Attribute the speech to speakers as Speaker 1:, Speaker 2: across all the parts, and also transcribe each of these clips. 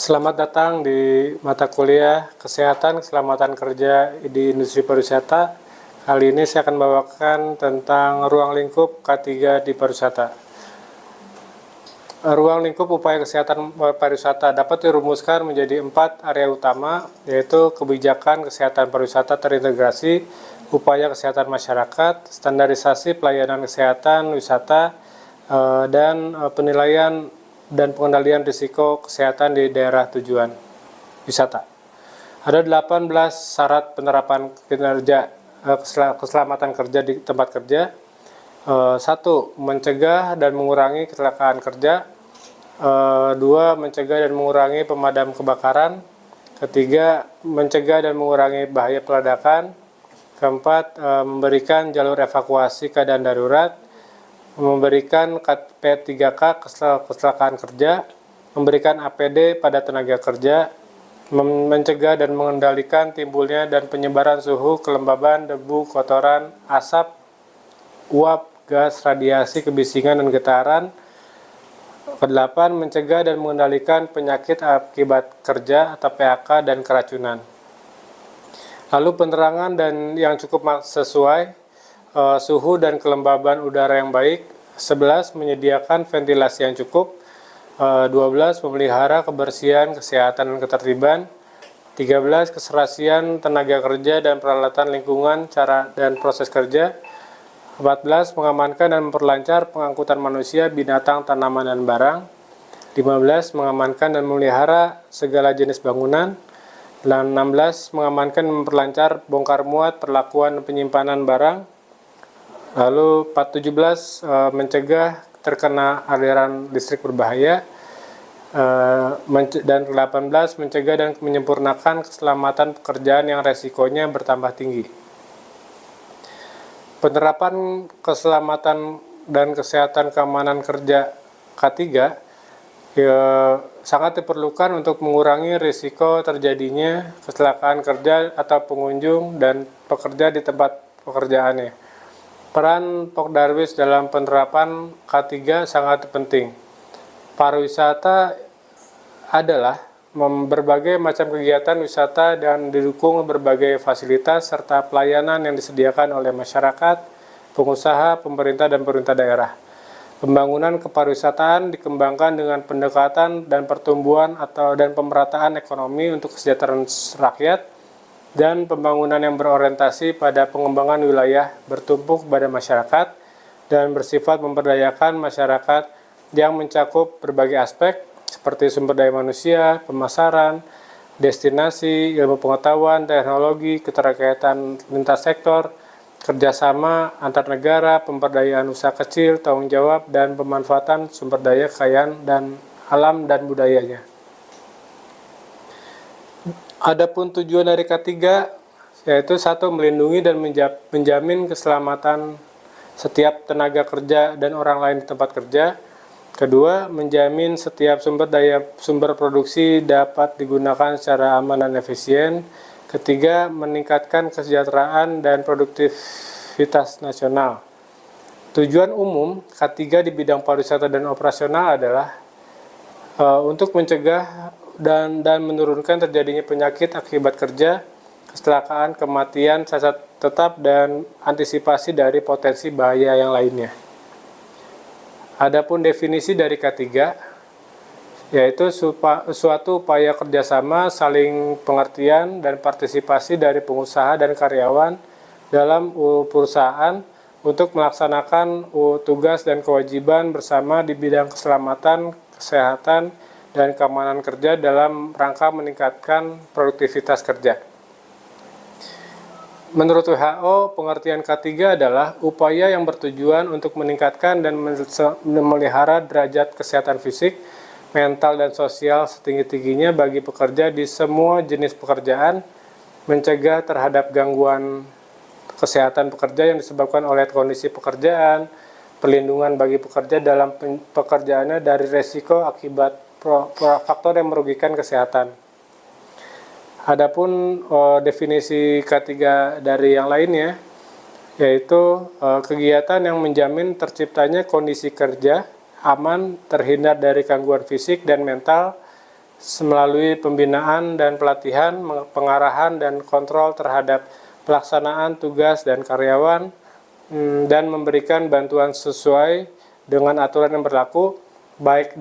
Speaker 1: Selamat datang di mata kuliah Kesehatan Keselamatan Kerja di Industri Pariwisata. Kali ini saya akan membawakan tentang ruang lingkup K3 di pariwisata. Ruang lingkup upaya kesehatan pariwisata dapat dirumuskan menjadi 4 area utama, yaitu kebijakan kesehatan pariwisata terintegrasi, upaya kesehatan masyarakat, standarisasi pelayanan kesehatan wisata, dan penilaian dan pengendalian risiko kesehatan di daerah tujuan wisata. Ada 18 syarat penerapan kinerja keselamatan kerja di tempat kerja. 1. Mencegah dan mengurangi kecelakaan kerja. 2. Mencegah dan mengurangi pemadam kebakaran. 3. Mencegah dan mengurangi bahaya peledakan. 4. Memberikan jalur evakuasi keadaan darurat. Memberikan P3K kecelakaan kerja, memberikan APD pada tenaga kerja, mencegah dan mengendalikan timbulnya dan penyebaran suhu, kelembaban, debu, kotoran, asap, uap, gas, radiasi, kebisingan, dan getaran. 8. Mencegah dan mengendalikan penyakit akibat kerja atau PHK dan keracunan. Lalu penerangan dan yang cukup sesuai, suhu dan kelembaban udara yang baik. 11. Menyediakan ventilasi yang cukup. 12. Memelihara kebersihan, kesehatan, dan ketertiban. 13. Keserasian tenaga kerja dan peralatan lingkungan, cara dan proses kerja. 14. Mengamankan dan memperlancar pengangkutan manusia, binatang, tanaman, dan barang. 15. Mengamankan dan memelihara segala jenis bangunan. 16. Mengamankan dan memperlancar bongkar muat, perlakuan, dan penyimpanan barang. Lalu 17. Mencegah terkena aliran listrik berbahaya. Dan 18. Mencegah dan menyempurnakan keselamatan pekerjaan yang resikonya bertambah tinggi. Penerapan keselamatan dan kesehatan keamanan kerja K3 sangat diperlukan untuk mengurangi risiko terjadinya kecelakaan kerja atau pengunjung dan pekerja di tempat pekerjaannya. Peran Pokdarwis dalam penerapan K3 sangat penting. Pariwisata adalah berbagai macam kegiatan wisata dan didukung berbagai fasilitas serta pelayanan yang disediakan oleh masyarakat, pengusaha, pemerintah, dan pemerintah daerah. Pembangunan kepariwisataan dikembangkan dengan pendekatan dan pertumbuhan dan pemerataan ekonomi untuk kesejahteraan rakyat, dan pembangunan yang berorientasi pada pengembangan wilayah bertumpu pada masyarakat dan bersifat memberdayakan masyarakat yang mencakup berbagai aspek seperti sumber daya manusia, pemasaran, destinasi, ilmu pengetahuan, teknologi, keterkaitan lintas sektor, kerjasama antar negara, pemberdayaan usaha kecil, tanggung jawab, dan pemanfaatan sumber daya kekayaan dan alam dan budayanya. Adapun tujuan dari K3 yaitu 1. Melindungi dan menjamin keselamatan setiap tenaga kerja dan orang lain di tempat kerja. 2. Menjamin setiap sumber produksi dapat digunakan secara aman dan efisien. 3. Meningkatkan kesejahteraan dan produktivitas nasional. Tujuan umum K3 di bidang pariwisata dan operasional adalah untuk mencegah dan menurunkan terjadinya penyakit akibat kerja, kecelakaan, kematian, cacat tetap, dan antisipasi dari potensi bahaya yang lainnya. Adapun definisi dari K3, yaitu suatu upaya kerjasama, saling pengertian, dan partisipasi dari pengusaha dan karyawan dalam perusahaan untuk melaksanakan tugas dan kewajiban bersama di bidang keselamatan, kesehatan, dan keamanan kerja dalam rangka meningkatkan produktivitas kerja. Menurut WHO, pengertian K3 adalah upaya yang bertujuan untuk meningkatkan dan memelihara derajat kesehatan fisik, mental, dan sosial setinggi-tingginya bagi pekerja di semua jenis pekerjaan, mencegah terhadap gangguan kesehatan pekerja yang disebabkan oleh kondisi pekerjaan, perlindungan bagi pekerja dalam pekerjaannya dari resiko akibat faktor yang merugikan kesehatan. Adapun definisi K3 dari yang lainnya, yaitu kegiatan yang menjamin terciptanya kondisi kerja aman, terhindar dari gangguan fisik dan mental, melalui pembinaan dan pelatihan, pengarahan dan kontrol terhadap pelaksanaan tugas dan karyawan, dan memberikan bantuan sesuai dengan aturan yang berlaku, baik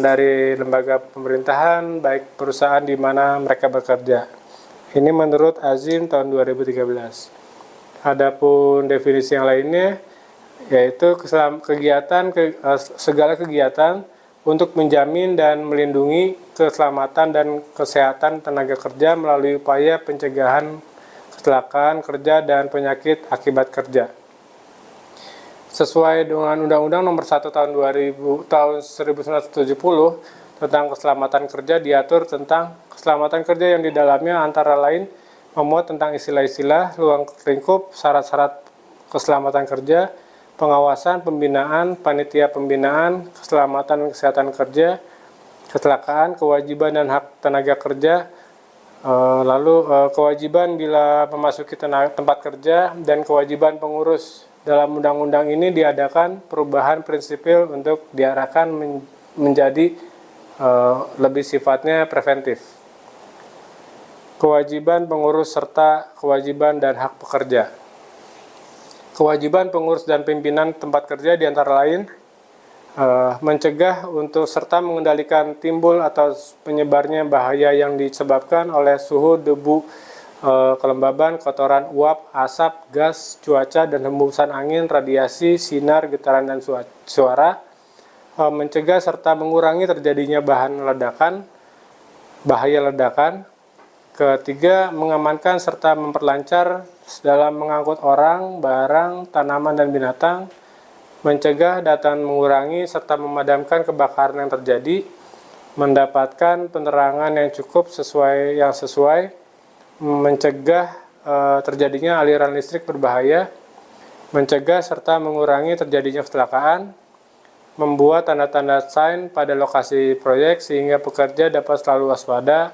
Speaker 1: dari lembaga pemerintahan, baik perusahaan di mana mereka bekerja. Ini menurut Azim tahun 2013. Adapun definisi yang lainnya, yaitu segala kegiatan untuk menjamin dan melindungi keselamatan dan kesehatan tenaga kerja melalui upaya pencegahan kecelakaan kerja dan penyakit akibat kerja. Sesuai dengan Undang-Undang Nomor 1 tahun 1970 tentang keselamatan kerja, diatur tentang keselamatan kerja yang di dalamnya antara lain memuat tentang istilah-istilah, ruang lingkup, syarat-syarat keselamatan kerja, pengawasan, pembinaan, panitia pembinaan, keselamatan dan kesehatan kerja, kecelakaan, kewajiban dan hak tenaga kerja, kewajiban bila memasuki tempat kerja, dan kewajiban pengurus. Dalam undang-undang ini diadakan perubahan prinsipil untuk diarahkan menjadi lebih sifatnya preventif. Kewajiban pengurus serta kewajiban dan hak pekerja. Kewajiban pengurus dan pimpinan tempat kerja diantara lain mencegah untuk serta mengendalikan timbul atau penyebarnya bahaya yang disebabkan oleh suhu, debu, kelembaban, kotoran, uap, asap, gas, cuaca, dan hembusan angin, radiasi, sinar, getaran, dan suara, mencegah serta mengurangi terjadinya bahaya ledakan. Ketiga, mengamankan serta memperlancar dalam mengangkut orang, barang, tanaman, dan binatang, mencegah dan mengurangi serta memadamkan kebakaran yang terjadi, mendapatkan penerangan yang cukup sesuai, mencegah terjadinya aliran listrik berbahaya, mencegah serta mengurangi terjadinya kecelakaan, membuat tanda-tanda sign pada lokasi proyek sehingga pekerja dapat selalu waspada,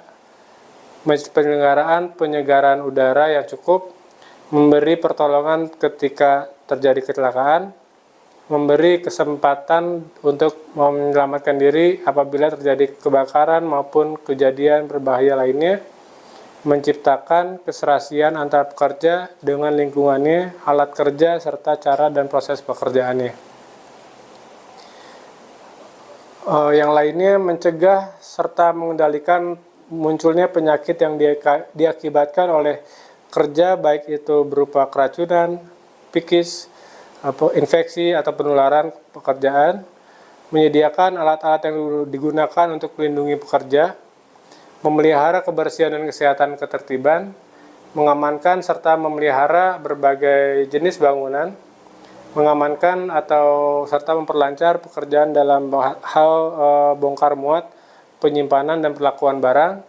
Speaker 1: penyelenggaraan penyegaran udara yang cukup, memberi pertolongan ketika terjadi kecelakaan, memberi kesempatan untuk menyelamatkan diri apabila terjadi kebakaran maupun kejadian berbahaya lainnya, menciptakan keserasian antar pekerja dengan lingkungannya, alat kerja, serta cara dan proses pekerjaannya. Yang lainnya, mencegah serta mengendalikan munculnya penyakit yang diakibatkan oleh kerja, baik itu berupa keracunan, psikis, infeksi, atau penularan pekerjaan, menyediakan alat-alat yang digunakan untuk melindungi pekerja, memelihara kebersihan dan kesehatan ketertiban, mengamankan serta memelihara berbagai jenis bangunan, mengamankan serta memperlancar pekerjaan dalam hal bongkar muat, penyimpanan dan perlakuan barang,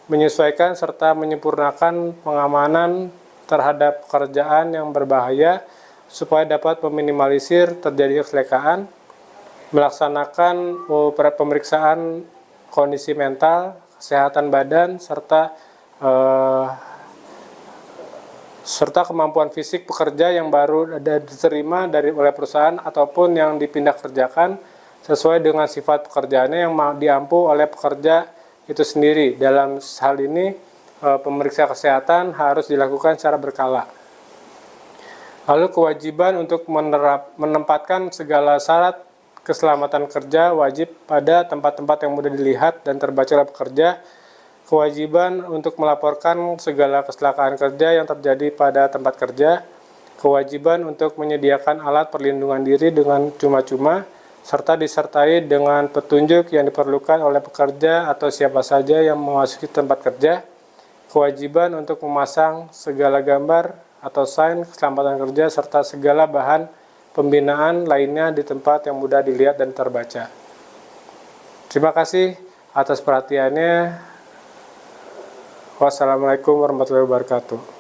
Speaker 1: menyesuaikan serta menyempurnakan pengamanan terhadap pekerjaan yang berbahaya supaya dapat meminimalisir terjadinya kecelakaan, melaksanakan pemeriksaan kondisi mental, kesehatan badan, serta kemampuan fisik pekerja yang baru diterima oleh perusahaan ataupun yang dipindah kerjakan sesuai dengan sifat pekerjaannya yang diampu oleh pekerja itu sendiri. Dalam hal ini, pemeriksa kesehatan harus dilakukan secara berkala. Lalu kewajiban untuk menempatkan segala syarat keselamatan kerja wajib pada tempat-tempat yang mudah dilihat dan terbaca oleh pekerja. Kewajiban untuk melaporkan segala kecelakaan kerja yang terjadi pada tempat kerja. Kewajiban untuk menyediakan alat perlindungan diri dengan cuma-cuma, serta disertai dengan petunjuk yang diperlukan oleh pekerja atau siapa saja yang memasuki tempat kerja. Kewajiban untuk memasang segala gambar atau sign keselamatan kerja serta segala bahan pembinaan lainnya di tempat yang mudah dilihat dan terbaca. Terima kasih atas perhatiannya. Wassalamualaikum warahmatullahi wabarakatuh.